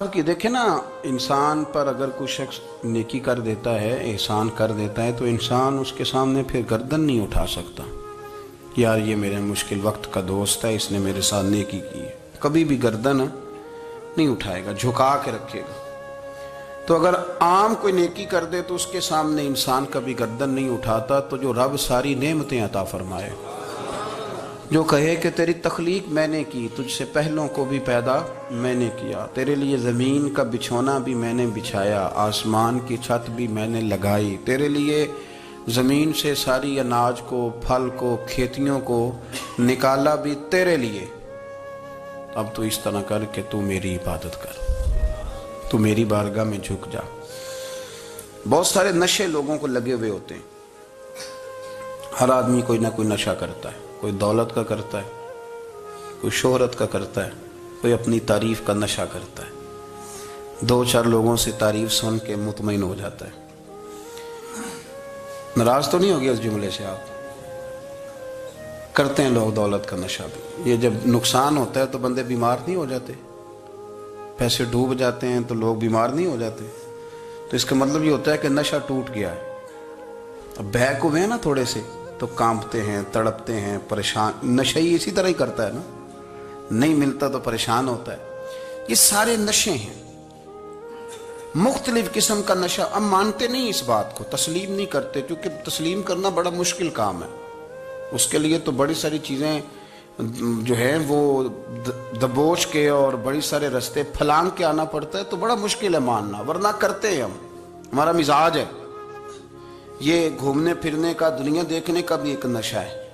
کہ دیکھیں نا، انسان پر اگر کوئی شخص نیکی کر دیتا ہے، احسان کر دیتا ہے، تو انسان اس کے سامنے پھر گردن نہیں اٹھا سکتا. یار یہ میرے مشکل وقت کا دوست ہے، اس نے میرے ساتھ نیکی کی ہے. کبھی بھی گردن نہیں اٹھائے گا، جھکا کے رکھے گا. تو اگر عام کوئی نیکی کر دے تو اس کے سامنے انسان کبھی گردن نہیں اٹھاتا. تو جو رب ساری نعمتیں عطا فرمائے، جو کہے کہ تیری تخلیق میں نے کی، تجھ سے پہلوں کو بھی پیدا میں نے کیا، تیرے لیے زمین کا بچھونا بھی میں نے بچھایا، آسمان کی چھت بھی میں نے لگائی، تیرے لیے زمین سے ساری اناج کو، پھل کو، کھیتیوں کو نکالا بھی تیرے لیے. اب تو اس طرح کر کہ تو میری عبادت کر، تو میری بارگاہ میں جھک جا. بہت سارے نشے لوگوں کو لگے ہوئے ہوتے ہیں. ہر آدمی کوئی نہ کوئی نشہ کرتا ہے. کوئی دولت کا کرتا ہے، کوئی شہرت کا کرتا ہے، کوئی اپنی تعریف کا نشہ کرتا ہے. دو چار لوگوں سے تعریف سن کے مطمئن ہو جاتا ہے. ناراض تو نہیں ہو گیا اس جملے سے؟ آپ کرتے ہیں لوگ دولت کا نشہ بھی. یہ جب نقصان ہوتا ہے تو بندے بیمار نہیں ہو جاتے؟ پیسے ڈوب جاتے ہیں تو لوگ بیمار نہیں ہو جاتے؟ تو اس کا مطلب یہ ہوتا ہے کہ نشہ ٹوٹ گیا ہے. اب بہک ہوئے ہیں نا تھوڑے سے تو کانپتے ہیں، تڑپتے ہیں، پریشان. نشئی اسی طرح ہی کرتا ہے نا، نہیں ملتا تو پریشان ہوتا ہے. یہ سارے نشے ہیں، مختلف قسم کا نشہ. اب مانتے نہیں اس بات کو، تسلیم نہیں کرتے، کیونکہ تسلیم کرنا بڑا مشکل کام ہے. اس کے لیے تو بڑی ساری چیزیں جو ہیں وہ دبوچ کے اور بڑی سارے رستے پھلانگ کے آنا پڑتا ہے. تو بڑا مشکل ہے ماننا، ورنہ کرتے ہیں ہم. ہمارا مزاج ہے. یہ گھومنے پھرنے کا، دنیا دیکھنے کا بھی ایک نشہ ہے.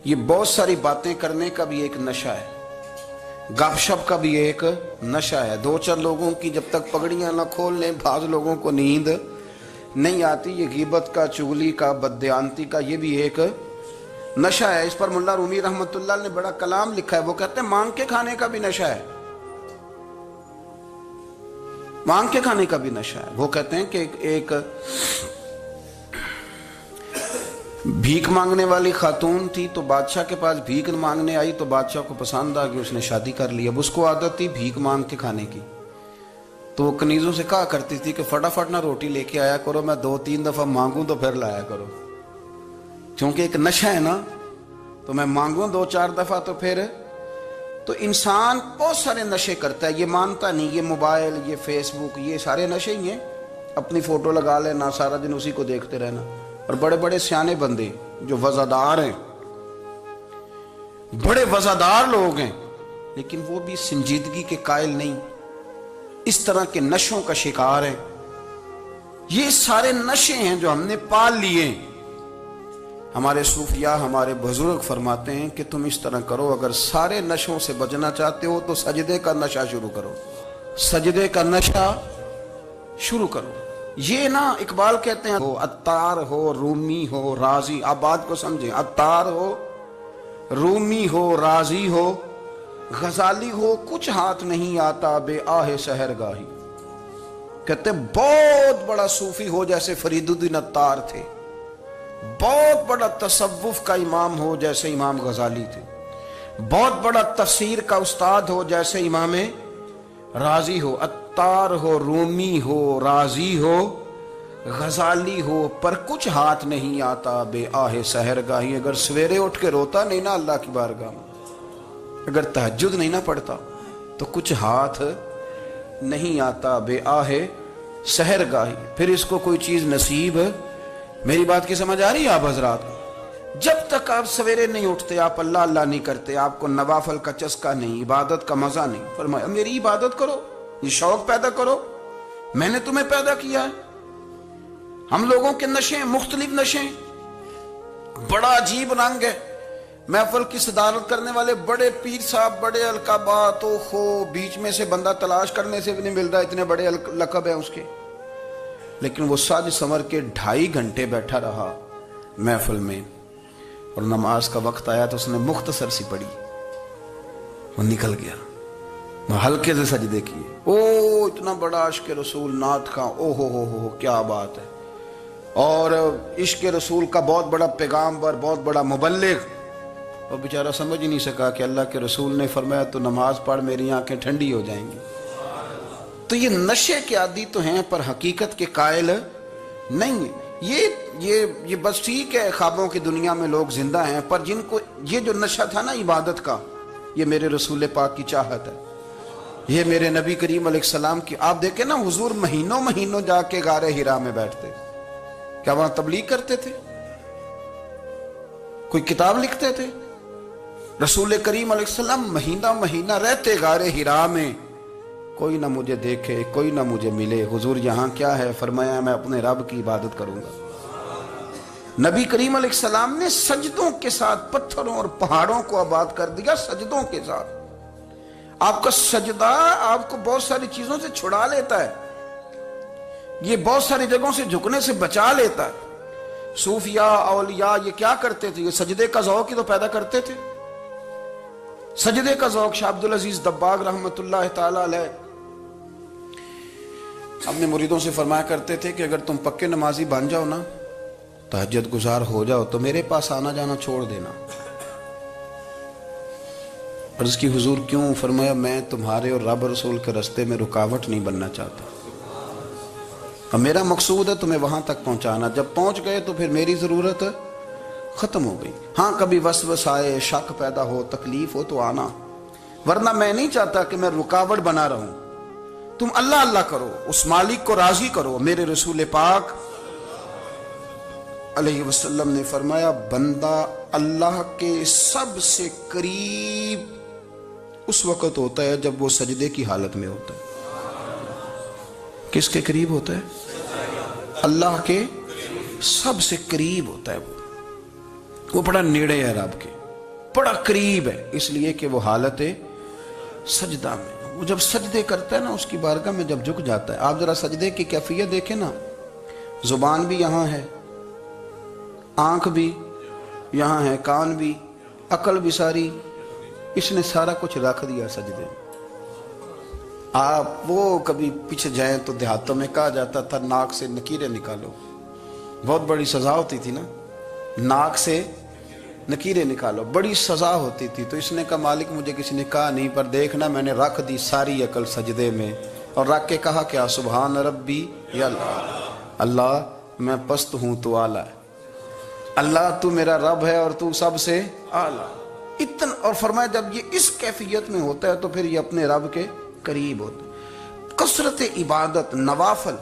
یہ بہت ساری باتیں کرنے کا بھی ایک نشہ ہے. گپ شپ کا بھی ایک نشہ ہے. دو چار لوگوں کی جب تک پگڑیاں نہ کھول لیں، بعض لوگوں کو نیند نہیں آتی. یہ غیبت کا، چغلی کا، بددیانتی کا، یہ بھی ایک نشہ ہے. اس پر ملا رومی رحمۃ اللہ نے بڑا کلام لکھا ہے. وہ کہتے ہیں مانگ کے کھانے کا بھی نشہ ہے، مانگ کے کھانے کا بھی نشہ ہے. وہ کہتے ہیں کہ ایک بھیک مانگنے والی خاتون تھی، تو بادشاہ کے پاس بھیک مانگنے آئی تو بادشاہ کو پسند آ گئی، اس نے شادی کر لی. اب اس کو عادت تھی بھیک مانگ کے کھانے کی. تو وہ کنیزوں سے کہا کرتی تھی کہ فٹافٹ نہ روٹی لے کے آیا کرو، میں 2-3 دفعہ مانگوں تو پھر لایا کرو. چونکہ ایک نشہ ہے نا، تو میں مانگوں 2-4 دفعہ تو پھر. تو انسان بہت سارے نشے کرتا ہے، یہ مانتا نہیں. یہ موبائل، یہ فیس بک، یہ سارے نشے ہی ہیں. اپنی فوٹو لگا لینا، سارا دن اسی کو دیکھتے رہنا. اور بڑے بڑے سیانے بندے جو وزادار ہیں، بڑے وزادار لوگ ہیں، لیکن وہ بھی سنجیدگی کے قائل نہیں، اس طرح کے نشوں کا شکار ہیں. یہ سارے نشے ہیں جو ہم نے پال لیے. ہمارے صوفیاء، ہمارے بزرگ فرماتے ہیں کہ تم اس طرح کرو، اگر سارے نشوں سے بچنا چاہتے ہو تو سجدے کا نشہ شروع کرو. سجدے کا نشہ شروع کرو. یہ نا اقبال کہتے ہیں، ہو عطار ہو، رومی ہو، رازی. آپ بات کو سمجھیں. عطار ہو، رومی ہو، رازی ہو، غزالی ہو، کچھ ہاتھ نہیں آتا بے آہ سحر گاہی. کہتے ہیں بہت بڑا صوفی ہو جیسے فرید الدین عطار تھے، بہت بڑا تصوف کا امام ہو جیسے امام غزالی تھے، بہت بڑا تفسیر کا استاد ہو جیسے امام رازی ہو. عطار ہو، رومی ہو، رازی ہو، غزالی ہو، پر کچھ ہاتھ نہیں آتا بے آہ سحر گاہی. اگر سویرے اٹھ کے روتا نہیں نا اللہ کی بارگاہ میں، اگر تہجد نہیں نہ پڑھتا، تو کچھ ہاتھ نہیں آتا بے آہ سحر گاہی. پھر اس کو کوئی چیز نصیب. میری بات کی سمجھ آ رہی ہے آپ حضرات؟ جب تک آپ سویرے نہیں اٹھتے، آپ اللہ اللہ نہیں کرتے، آپ کو نوافل کا چسکا نہیں، عبادت کا مزہ نہیں. فرمایا میری عبادت کرو، یہ شوق پیدا کرو، میں نے تمہیں پیدا کیا ہے. ہم لوگوں کے نشے، مختلف نشے، بڑا عجیب رنگ ہے. محفل کی صدارت کرنے والے بڑے پیر صاحب، بڑے القابات، بیچ میں سے بندہ تلاش کرنے سے بھی نہیں مل رہا، اتنے بڑے لقب ہیں اس کے. لیکن وہ سج سنور کے 2.5 گھنٹے بیٹھا رہا محفل میں، اور نماز کا وقت آیا تو اس نے مختصر سی پڑھی، وہ نکل گیا. ہلکے سے سجدے کیے. اتنا بڑا عشق رسول، نعت خواں، ہو کیا بات ہے. اور عشق رسول کا بہت بڑا پیغامبر، بہت بڑا مبلغ. اور بیچارہ سمجھ ہی نہیں سکا کہ اللہ کے رسول نے فرمایا تو نماز پڑھ میری آنکھیں ٹھنڈی ہو جائیں گی. تو یہ نشے کے عادی تو ہیں پر حقیقت کے قائل نہیں ہیں۔ یہ بس ٹھیک ہے، خوابوں کی دنیا میں لوگ زندہ ہیں، پر جن کو یہ جو نشہ تھا نا عبادت کا، یہ میرے رسول پاک کی چاہت ہے، یہ میرے نبی کریم علیہ السلام کی۔ آپ دیکھیں نا، حضور مہینوں جا کے غار حرا میں بیٹھتے، کیا وہاں تبلیغ کرتے تھے؟ کوئی کتاب لکھتے تھے؟ رسول کریم علیہ السلام مہینہ رہتے غار حرا میں، کوئی نہ مجھے دیکھے، کوئی نہ مجھے ملے۔ حضور یہاں کیا ہے؟ فرمایا میں اپنے رب کی عبادت کروں گا۔ نبی کریم علیہ السلام نے سجدوں کے ساتھ پتھروں اور پہاڑوں کو آباد کر دیا، سجدوں کے ساتھ۔ آپ کا سجدہ آپ کو بہت ساری چیزوں سے چھڑا لیتا ہے، یہ بہت ساری جگہوں سے جھکنے سے بچا لیتا ہے۔ صوفیاء اولیاء یہ کیا کرتے تھے؟ یہ سجدے کا ذوق ہی تو پیدا کرتے تھے۔ سجدے کا ذوق شاہ عبدالعزیز دباغ رحمت اللہ تعالی علیہ اپنے مریدوں سے فرمایا کرتے تھے کہ اگر تم پکے نمازی بن جاؤ نا، تہجد گزار ہو جاؤ، تو میرے پاس آنا جانا چھوڑ دینا۔ عرض کی حضور کیوں؟ فرمایا میں تمہارے اور رب رسول کے رستے میں رکاوٹ نہیں بننا چاہتا، اور میرا مقصود ہے تمہیں وہاں تک پہنچانا۔ جب پہنچ گئے تو پھر میری ضرورت ختم ہو گئی۔ ہاں کبھی وسوس آئے، شک پیدا ہو، تکلیف ہو تو آنا، ورنہ میں نہیں چاہتا کہ میں رکاوٹ بنا رہوں۔ تم اللہ اللہ کرو، اس مالک کو راضی کرو۔ میرے رسول پاک علیہ وسلم نے فرمایا بندہ اللہ کے سب سے قریب اس وقت ہوتا ہے جب وہ سجدے کی حالت میں ہوتا ہے۔ کس کے قریب ہوتا ہے؟ اللہ کے سب سے قریب ہوتا ہے۔ وہ بڑا نیڑے ہے رب کے، بڑا قریب ہے، اس لیے کہ وہ حالت سجدہ میں۔ وہ جب سجدے کرتا ہے نا، اس کی بارگاہ میں جب جھک جاتا ہے، آپ ذرا سجدے کی کیفیت دیکھیں نا، زبان بھی یہاں ہے، آنکھ بھی یہاں ہے، کان بھی، عقل بھی ساری، اس نے سارا کچھ رکھ دیا سجدے میں۔ آپ وہ کبھی پیچھے جائیں تو دیہاتوں میں کہا جاتا تھا ناک سے نکیریں نکالو، بہت بڑی سزا ہوتی تھی نا، ناک سے نکیریں نکالو، بڑی سزا ہوتی تھی۔ تو اس نے کہا مالک مجھے کسی نے کہا نہیں، پر دیکھنا میں نے رکھ دی ساری عقل سجدے میں، اور رکھ کے کہا کیا؟ سبحان ربی یا اللہ میں پست ہوں تو اعلیٰ ہے، اللہ تو میرا رب ہے اور تو سب سے اعلیٰ۔ اتنا، اور فرمایا جب یہ اس کیفیت میں ہوتا ہے تو پھر یہ اپنے رب کے قریب ہوتا ہے۔ کثرت عبادت، نوافل۔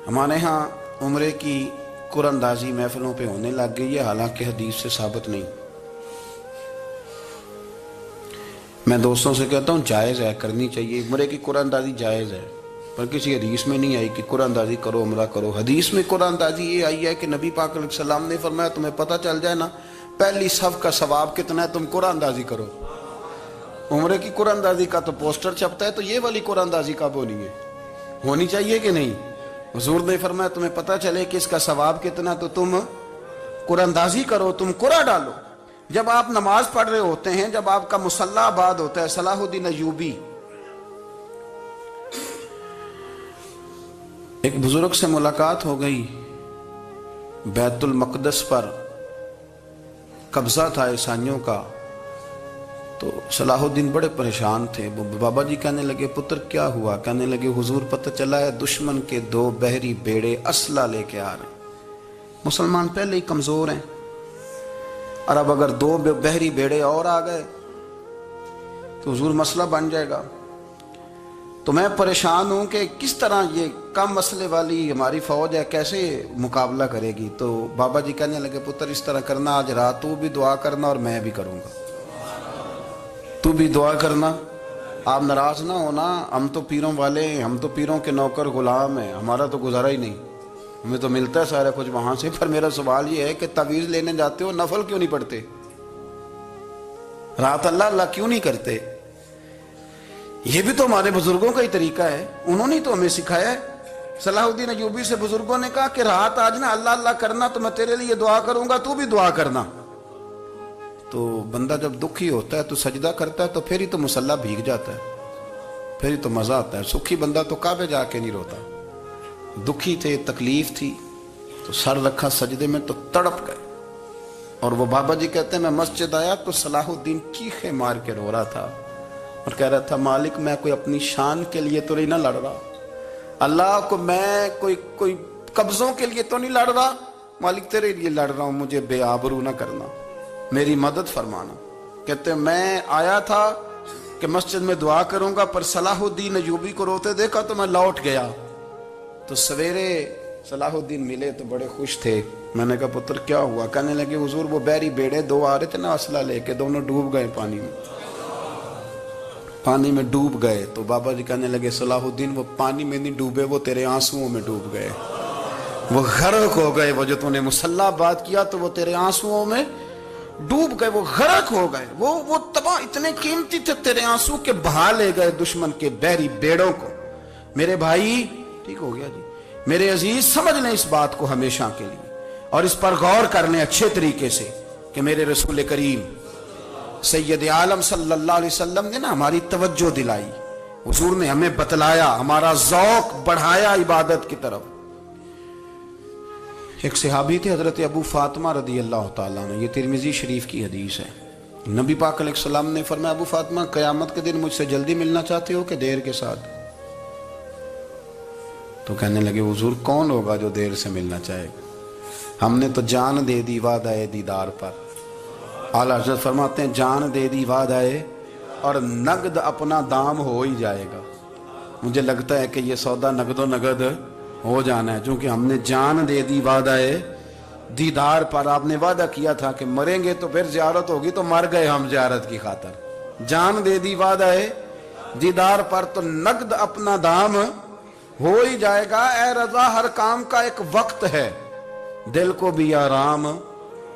ہمارے ہاں عمرے کی قرآن اندازی محفلوں پہ ہونے لگ گئی ہے، حالانکہ حدیث سے ثابت نہیں۔ میں دوستوں سے کہتا ہوں جائز ہے، کرنی چاہیے، عمرے کی قرآن اندازی جائز ہے، پر کسی حدیث میں نہیں آئی کہ قرآن اندازی کرو عمرہ کرو۔ حدیث میں قرآن اندازی یہ آئی ہے کہ نبی پاک علیہ السلام نے فرمایا تمہیں پتہ چل جائے نا پہلی صف کا ثواب کتنا ہے، تم قرآن اندازی کرو۔ عمرے کی قرآن اندازی کا تو پوسٹر چھپتا ہے، تو یہ والی قرآن اندازی کب ہونی ہے؟ ہونی چاہیے کہ نہیں؟ حضور نے فرمایا تمہیں پتہ چلے کہ اس کا ثواب کتنا، تو تم قرآن اندازی کرو، تم قرآن ڈالو۔ جب آپ نماز پڑھ رہے ہوتے ہیں، جب آپ کا مصلی آباد ہوتا ہے، صلاح الدین ایوبی ایک بزرگ سے ملاقات ہو گئی، بیت المقدس پر قبضہ تھا عیسائیوں کا، تو صلاح الدین بڑے پریشان تھے۔ بابا جی کہنے لگے پتر کیا ہوا؟ کہنے لگے حضور پتہ چلا ہے دشمن کے 2 بحری بیڑے اسلحہ لے کے آ رہے ہیں، مسلمان پہلے ہی کمزور ہیں، اور اب اگر 2 بحری بیڑے اور آ گئے تو حضور مسئلہ بن جائے گا۔ تو میں پریشان ہوں کہ کس طرح یہ کم مسئلے والی ہماری فوج ہے کیسے مقابلہ کرے گی۔ تو بابا جی کہنے لگے پتر اس طرح کرنا، آج رات تو بھی دعا کرنا اور میں بھی کروں گا، تو بھی دعا کرنا، آپ ناراض نہ ہونا، ہم تو پیروں والے ہیں، ہم تو پیروں کے نوکر غلام ہیں، ہمارا تو گزارا ہی نہیں، ہمیں تو ملتا ہے سارا کچھ وہاں سے۔ پر میرا سوال یہ ہے کہ تعویذ لینے جاتے ہو نفل کیوں نہیں پڑھتے؟ رات اللہ اللہ کیوں نہیں کرتے؟ یہ بھی تو ہمارے بزرگوں کا ہی طریقہ ہے، انہوں نے تو ہمیں سکھایا ہے۔ صلاح الدین ایوبی سے بزرگوں نے کہا کہ رات آج نا اللہ اللہ کرنا، تو میں تیرے لیے دعا کروں گا، تو بھی دعا کرنا۔ تو بندہ جب دکھی ہوتا ہے تو سجدہ کرتا ہے، تو پھر ہی تو مصلی بھیگ جاتا ہے، پھر ہی تو مزہ آتا ہے۔ سکھی بندہ تو کعبے جا کے نہیں روتا، دکھی تھے، تکلیف تھی، تو سر رکھا سجدے میں تو تڑپ گئے۔ اور وہ بابا جی کہتے ہیں میں مسجد آیا تو صلاح الدین چیخے مار کے رو رہا تھا، اور کہہ رہا تھا مالک میں کوئی اپنی شان کے لیے تو نہیں نہ لڑ رہا، اللہ کو میں کوئی قبضوں کے لیے تو نہیں لڑ رہا، مالک تیرے لیے لڑ رہا ہوں، مجھے بے آبرو نہ کرنا، میری مدد فرمانا۔ کہتے ہیں میں آیا تھا کہ مسجد میں دعا کروں گا، پر صلاح الدین ایوبی کو روتے دیکھا تو میں لوٹ گیا۔ تو سویرے صلاح الدین ملے تو بڑے خوش تھے۔ میں نے کہا پتر کیا ہوا؟ کہنے لگے حضور وہ بحری بیڑے دو آ رہے تھے نا اسلحہ لے کے، دونوں ڈوب گئے پانی میں ڈوب گئے۔ تو بابا جی کہنے لگے صلاح الدین وہ پانی میں نہیں ڈوبے، وہ تیرے آنسوؤں میں ڈوب گئے، وہ غرق ہو گئے، وہ جو تو نے مسلح بات کیا تو وہ تیرے آنسوؤں میں ڈوب گئے، وہ غرق ہو گئے، وہ تباہ، اتنے قیمتی تھے تیرے آنسو کے بہا لے گئے دشمن کے بحری بیڑوں کو۔ میرے بھائی ٹھیک ہو گیا جی، میرے عزیز سمجھ لیں اس بات کو ہمیشہ کے لیے، اور اس پر غور کر لیں اچھے طریقے سے کہ میرے رسول کریم سید عالم صلی اللہ علیہ وسلم نے نا ہماری توجہ دلائی، حضور نے ہمیں بتلایا، ہمارا ذوق بڑھایا عبادت کی طرف۔ ایک صحابی تھے حضرت ابو فاطمہ رضی اللہ تعالیٰ عنہ، یہ ترمذی شریف کی حدیث ہے۔ نبی پاک علیہ السلام نے فرمایا ابو فاطمہ قیامت کے دن مجھ سے جلدی ملنا چاہتے ہو کہ دیر کے ساتھ؟ تو کہنے لگے حضور کون ہوگا جو دیر سے ملنا چاہے گا، ہم نے تو جان دے دی وعدہ دیدار پر۔ اعلیٰ حضرت فرماتے ہیں جان دے دی وعدہ اور نقد اپنا دام ہو ہی جائے گا۔ مجھے لگتا ہے کہ یہ سودا نقد و نقد ہو جانا ہے، چونکہ ہم نے جان دے دی وعدہ دیدار پر۔ آپ نے وعدہ کیا تھا کہ مریں گے تو پھر زیارت ہوگی، تو مر گئے ہم زیارت کی خاطر۔ جان دے دی وعدہ دیدار پر تو نقد اپنا دام ہو ہی جائے گا۔ اے رضا ہر کام کا ایک وقت ہے، دل کو بھی آرام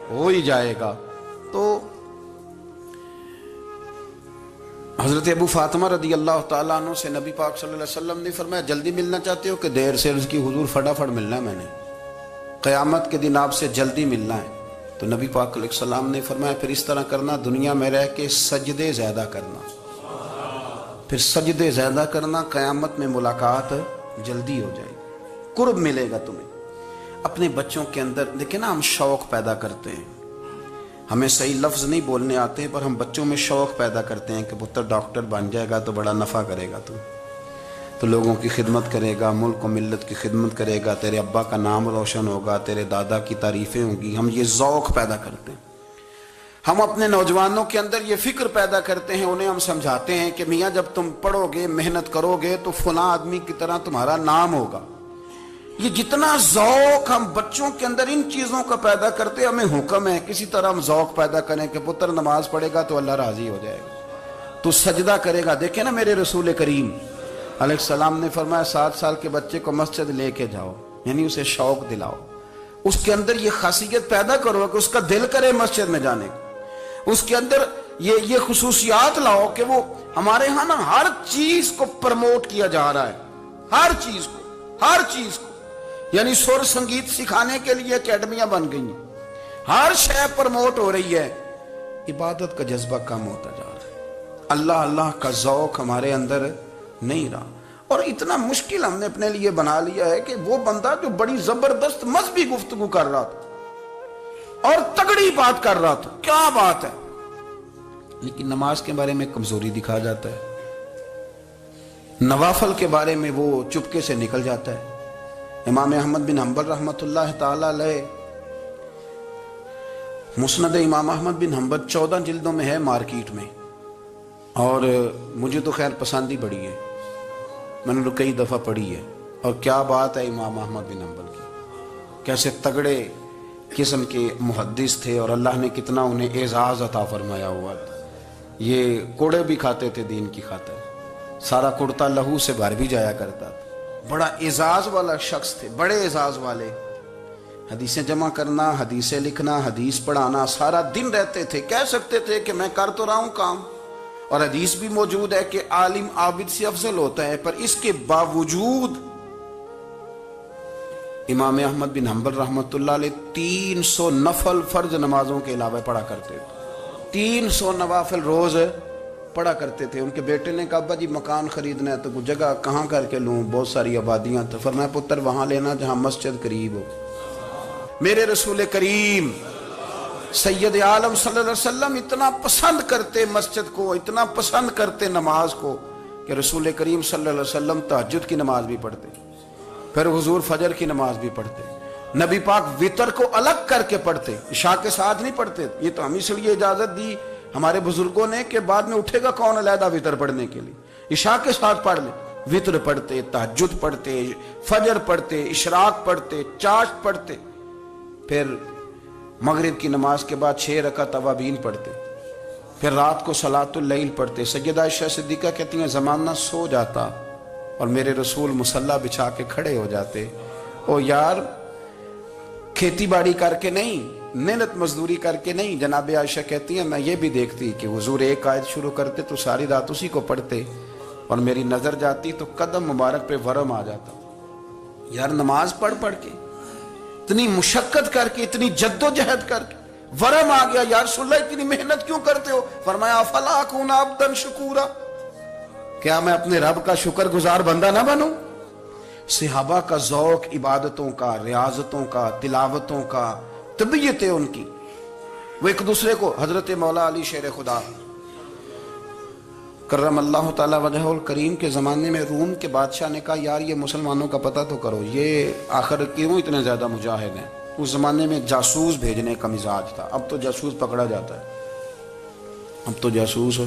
ہو ہی جائے گا۔ تو حضرت ابو فاطمہ رضی اللہ تعالیٰ عنہ سے نبی پاک صلی اللہ علیہ وسلم نے فرمایا جلدی ملنا چاہتے ہو کہ دیر سے؟ عرض کی حضور فٹافٹ ملنا ہے، میں نے قیامت کے دن آپ سے جلدی ملنا ہے۔ تو نبی پاک علیہ السلام نے فرمایا پھر اس طرح کرنا، دنیا میں رہ کے سجدے زیادہ کرنا، پھر سجدے زیادہ کرنا، قیامت میں ملاقات جلدی ہو جائے گی، قرب ملے گا تمہیں۔ اپنے بچوں کے اندر دیکھیں نا، ہم شوق پیدا کرتے ہیں، ہمیں صحیح لفظ نہیں بولنے آتے پر ہم بچوں میں شوق پیدا کرتے ہیں کہ پتر ڈاکٹر بن جائے گا تو بڑا نفع کرے گا، تو لوگوں کی خدمت کرے گا، ملک و ملت کی خدمت کرے گا، تیرے ابا کا نام روشن ہوگا، تیرے دادا کی تعریفیں ہوں گی۔ ہم یہ ذوق پیدا کرتے ہیں، ہم اپنے نوجوانوں کے اندر یہ فکر پیدا کرتے ہیں، انہیں ہم سمجھاتے ہیں کہ میاں جب تم پڑھو گے، محنت کرو گے تو فلاں آدمی کی طرح تمہارا نام ہوگا۔ یہ جتنا ذوق ہم بچوں کے اندر ان چیزوں کا پیدا کرتے، ہمیں حکم ہے کسی طرح ہم ذوق پیدا کریں کہ پتر نماز پڑھے گا تو اللہ راضی ہو جائے گا، تو سجدہ کرے گا۔ دیکھیں نا میرے رسول کریم علیہ السلام نے فرمایا 7 سال کے بچے کو مسجد لے کے جاؤ، یعنی اسے شوق دلاؤ، اس کے اندر یہ خاصیت پیدا کرو کہ اس کا دل کرے مسجد میں جانے کا، اس کے اندر یہ خصوصیات لاؤ کہ وہ ہمارے ہاں نا ہر چیز کو پرموٹ کیا جا رہا ہے، ہر چیز کو، یعنی سر سنگیت سکھانے کے لیے اکیڈمیاں بن گئی ہیں، ہر شے پرموٹ ہو رہی ہے، عبادت کا جذبہ کم ہوتا جا رہا ہے، اللہ کا ذوق ہمارے اندر نہیں رہا۔ اور اتنا مشکل ہم نے اپنے لیے بنا لیا ہے کہ وہ بندہ جو بڑی زبردست مذہبی گفتگو کر رہا تھا اور تگڑی بات کر رہا تھا، کیا بات ہے، لیکن نماز کے بارے میں کمزوری دکھا جاتا ہے، نوافل کے بارے میں وہ چپکے سے نکل جاتا ہے۔ امام احمد بن حنبل رحمۃ اللہ تعالی علیہ، مسند امام احمد بن حنبل 14 جلدوں میں ہے مارکیٹ میں، اور مجھے تو خیر پسندی بڑی ہے، میں نے تو کئی دفعہ پڑھی ہے، اور کیا بات ہے امام احمد بن حنبل کی، کیسے تگڑے قسم کے محدث تھے، اور اللہ نے کتنا انہیں اعزاز عطا فرمایا ہوا تھا۔ یہ کوڑے بھی کھاتے تھے دین کی خاطر، سارا کرتا لہو سے بھر بھی جایا کرتا تھا، بڑا اعزاز والا شخص تھے، بڑے اعزاز والے، حدیثیں جمع کرنا، حدیثیں لکھنا، حدیث پڑھانا، سارا دن رہتے تھے، کہہ سکتے تھے کہ میں کر تو رہا ہوں کام، اور حدیث بھی موجود ہے کہ عالم عابد سے افضل ہوتا ہے، پر اس کے باوجود امام احمد بن حنبل رحمۃ اللہ علیہ 300 نفل فرض نمازوں کے علاوہ پڑھا کرتے تھے، 300 نوافل روز پڑھا کرتے تھے۔ ان کے بیٹے نے کہا ابا جی مکان خریدنا ہے تو کوئی جگہ کہاں کر کے لوں، بہت ساری آبادیاں، تو فرمایا پتر وہاں لینا جہاں مسجد قریب ہو۔ میرے رسول کریم سید عالم صلی اللہ علیہ وسلم اتنا پسند کرتے مسجد کو، اتنا پسند کرتے نماز کو کہ رسول کریم صلی اللہ علیہ وسلم تہجد کی نماز بھی پڑھتے، پھر حضور فجر کی نماز بھی پڑھتے، نبی پاک وتر کو الگ کر کے پڑھتے، عشاء کے ساتھ نہیں پڑھتے۔ یہ تو ہم اس لیے اجازت دی ہمارے بزرگوں نے کہ بعد میں اٹھے گا کون علیحدہ وتر پڑھنے کے لیے، عشاء کے ساتھ پڑھ لیں۔ وتر پڑھتے، تہجد پڑھتے، فجر پڑھتے، اشراق پڑھتے، چاشت پڑھتے، پھر مغرب کی نماز کے بعد 6 رکعت اوابین پڑھتے، پھر رات کو صلاۃ اللیل پڑھتے۔ سیدہ عائشہ صدیقہ کہتی ہیں زمانہ سو جاتا اور میرے رسول مصلی بچھا کے کھڑے ہو جاتے۔ او یار، کھیتی باڑی کر کے نہیں، محنت مزدوری کر کے نہیں، جناب عائشہ کہتی ہیں میں یہ بھی دیکھتی کہ حضور ایک آیت شروع کرتے تو ساری رات اسی کو پڑھتے، اور میری نظر جاتی تو قدم مبارک پہ ورم آ جاتا۔ یار نماز پڑھ کے اتنی مشقت کر کے، اتنی جد و جہد کر کے ورم آ گیا، یا رسول اللہ اتنی محنت کیوں کرتے ہو؟ فرمایا افلا اکون عبدا شکورا، کیا میں اپنے رب کا شکر گزار بندہ نہ بنوں؟ صحابہ کا ذوق عبادتوں کا، ریاضتوں کا، تلاوتوں کا، طبیعت ہے ان کی، وہ ایک دوسرے کو، حضرت مولا علی شیر خدا کرم اللہ تعالی وجہہ الکریم کے زمانے میں روم کے بادشاہ نے کہا یار یہ مسلمانوں کا پتہ تو کرو، یہ آخر کیوں اتنے زیادہ مجاہد ہیں؟ اس زمانے میں جاسوس بھیجنے کا مزاج تھا، اب تو جاسوس پکڑا جاتا ہے، اب تو جاسوس ہے،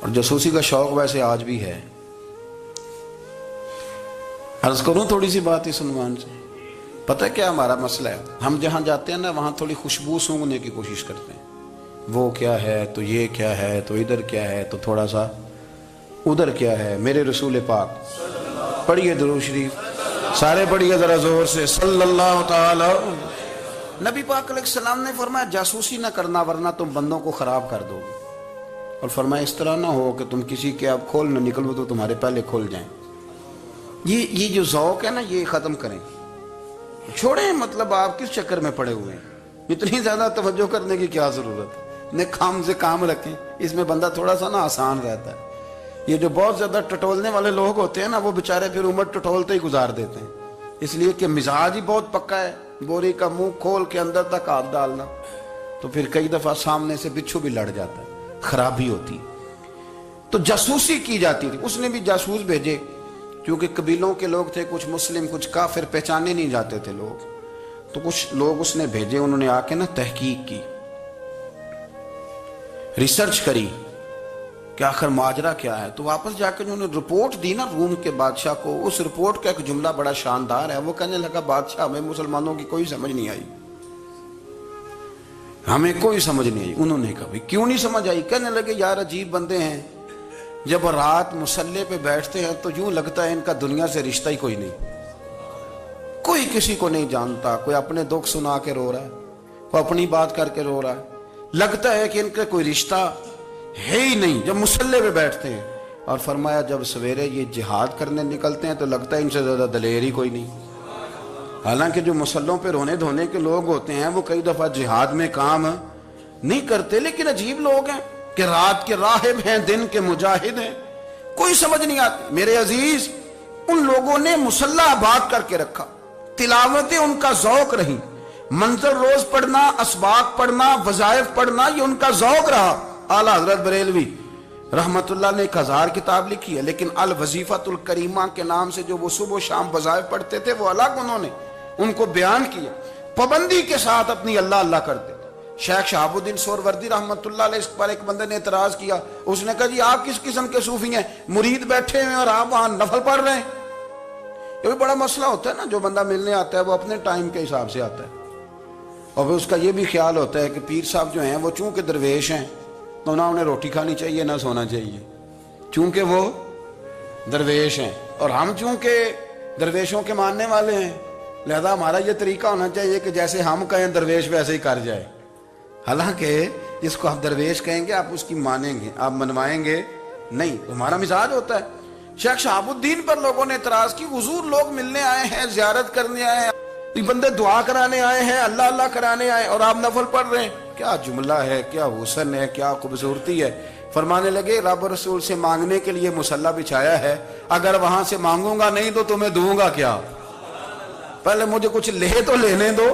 اور جاسوسی کا شوق ویسے آج بھی ہے۔ عرض کروں تھوڑی سی بات اس عنوان سے، پتہ کیا ہمارا مسئلہ ہے؟ ہم جہاں جاتے ہیں نا وہاں تھوڑی خوشبو سونگھنے کی کوشش کرتے ہیں، وہ کیا ہے تو یہ کیا ہے تو ادھر کیا ہے تو تھوڑا سا ادھر کیا ہے۔ میرے رسول پاک پڑھیے درود شریف، سارے پڑھیے ذرا زور سے، صلی اللہ تعالی۔ نبی پاک علیہ السلام نے فرمایا جاسوسی نہ کرنا ورنہ تم بندوں کو خراب کر دو گے، اور فرمایا اس طرح نہ ہو کہ تم کسی کے اب کھول نہ نکلو تو تمہارے پہلے کھول جائیں۔ یہ جو ذوق ہے نا یہ ختم کریں، چھوڑیں، مطلب آپ کس چکر میں پڑے ہوئے ہیں؟ اتنی زیادہ توجہ کرنے کی کیا ضرورت ہے؟ کام سے کام رکھیں، اس میں بندہ تھوڑا سا نا آسان رہتا ہے۔ یہ جو بہت زیادہ ٹٹولنے والے لوگ ہوتے ہیں نا وہ بےچارے پھر عمر ٹٹولتے ہی گزار دیتے ہیں، اس لیے کہ مزاج ہی بہت پکا ہے، بوری کا منہ کھول کے اندر تک ہاتھ ڈالنا، تو پھر کئی دفعہ سامنے سے بچھو بھی لڑ جاتا ہے، خرابی ہوتی۔ تو جاسوسی کی جاتی تھی، اس نے بھی جاسوس بھیجے، کیونکہ قبیلوں کے لوگ تھے، کچھ مسلم کچھ کافر، پہچانے نہیں جاتے تھے لوگ، تو کچھ لوگ اس نے بھیجے، انہوں نے آ کے نا تحقیق کی، ریسرچ کری کہ آخر ماجرا کیا ہے، تو واپس جا کے انہوں نے رپورٹ دی نا روم کے بادشاہ کو۔ اس رپورٹ کا ایک جملہ بڑا شاندار ہے، وہ کہنے لگا بادشاہ ہمیں مسلمانوں کی کوئی سمجھ نہیں آئی، ہمیں کوئی سمجھ نہیں آئی۔ انہوں نے کہا کیوں نہیں سمجھ آئی؟ کہنے لگے یار عجیب بندے ہیں، جب رات مصلی پہ بیٹھتے ہیں تو یوں لگتا ہے ان کا دنیا سے رشتہ ہی کوئی نہیں، کوئی کسی کو نہیں جانتا، کوئی اپنے دکھ سنا کے رو رہا ہے، کوئی اپنی بات کر کے رو رہا ہے، لگتا ہے کہ ان کا کوئی رشتہ ہے ہی نہیں جب مصلی پہ بیٹھتے ہیں۔ اور فرمایا جب سویرے یہ جہاد کرنے نکلتے ہیں تو لگتا ہے ان سے زیادہ دلیر ہی کوئی نہیں، حالانکہ جو مصلوں پہ رونے دھونے کے لوگ ہوتے ہیں وہ کئی دفعہ جہاد میں کام نہیں کرتے، لیکن عجیب لوگ ہیں کہ رات کے راہب ہیں، دن کے مجاہد ہیں، کوئی سمجھ نہیں آتی۔ میرے عزیز، ان لوگوں نے مصلی آباد کر کے رکھا، تلاوتیں ان کا ذوق رہی، منظر روز پڑھنا، اسباق پڑھنا، وظائف پڑھنا، یہ ان کا ذوق رہا۔ اعلیٰ حضرت بریلوی رحمت اللہ نے 1000 کتاب لکھی ہے، لیکن الوظیفۃ الکریمہ کے نام سے جو وہ صبح و شام وظائف پڑھتے تھے وہ الگ انہوں نے ان کو بیان کیا، پابندی کے ساتھ اپنی اللہ اللہ کرتے تھے۔ شیخ شہاب الدین سہروردی رحمت اللہ علیہ اس پر ایک بندے نے اعتراض کیا، اس نے کہا جی آپ کس قسم کے صوفی ہیں، مرید بیٹھے ہیں اور آپ وہاں نفل پڑھ رہے ہیں؟ یہ بھی بڑا مسئلہ ہوتا ہے نا، جو بندہ ملنے آتا ہے وہ اپنے ٹائم کے حساب سے آتا ہے، اور پھر اس کا یہ بھی خیال ہوتا ہے کہ پیر صاحب جو ہیں وہ چونکہ درویش ہیں تو نہ انہیں روٹی کھانی چاہیے نہ سونا چاہیے، چونکہ وہ درویش ہیں، اور ہم چونکہ درویشوں کے ماننے والے ہیں لہذا ہمارا یہ طریقہ ہونا چاہیے کہ جیسے ہم کہیں درویش ویسے ہی کر جائے، حالانکہ جس کو آپ درویش کہیں گے آپ اس کی مانیں گے، آپ منوائیں گے نہیں، ہمارا مزاج ہوتا ہے۔ شیخ شہاب الدین پر لوگوں نے اعتراض کی، حضور لوگ ملنے آئے ہیں، زیارت کرنے آئے ہیں، بندے دعا کرانے آئے ہیں، اللہ اللہ کرانے آئے، اور آپ نفل پڑھ رہے ہیں، کیا جملہ ہے، کیا حسن ہے، کیا خوبصورتی ہے۔ فرمانے لگے رب رسول سے مانگنے کے لیے مصلی بچھایا ہے، اگر وہاں سے مانگوں گا نہیں تو تمہیں دوں گا کیا؟ پہلے مجھے کچھ لے تو لینے دو،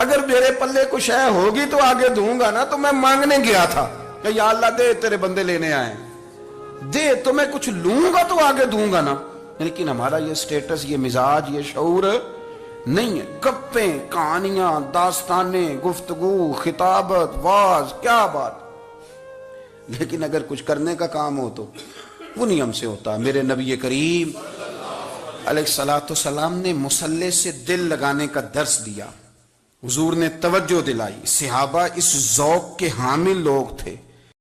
اگر میرے پلے کچھ ہے ہوگی تو آگے دوں گا نا. تو میں مانگنے گیا تھا کہ یا اللہ دے, تیرے بندے لینے آئے, دے تو میں کچھ لوں گا تو آگے دوں گا نا. لیکن ہمارا یہ سٹیٹس, یہ مزاج, یہ شعور نہیں ہے. گپیں, کہانیاں, داستانیں, گفتگو, خطابت, واز, کیا بات. لیکن اگر کچھ کرنے کا کام ہو تو وہ نہیں ہم سے ہوتا. میرے نبی کریم علیہ الصلوۃ والسلام نے مصلی سے دل لگانے کا درس دیا. حضور نے توجہ دلائی. صحابہ اس ذوق کے حامل لوگ تھے.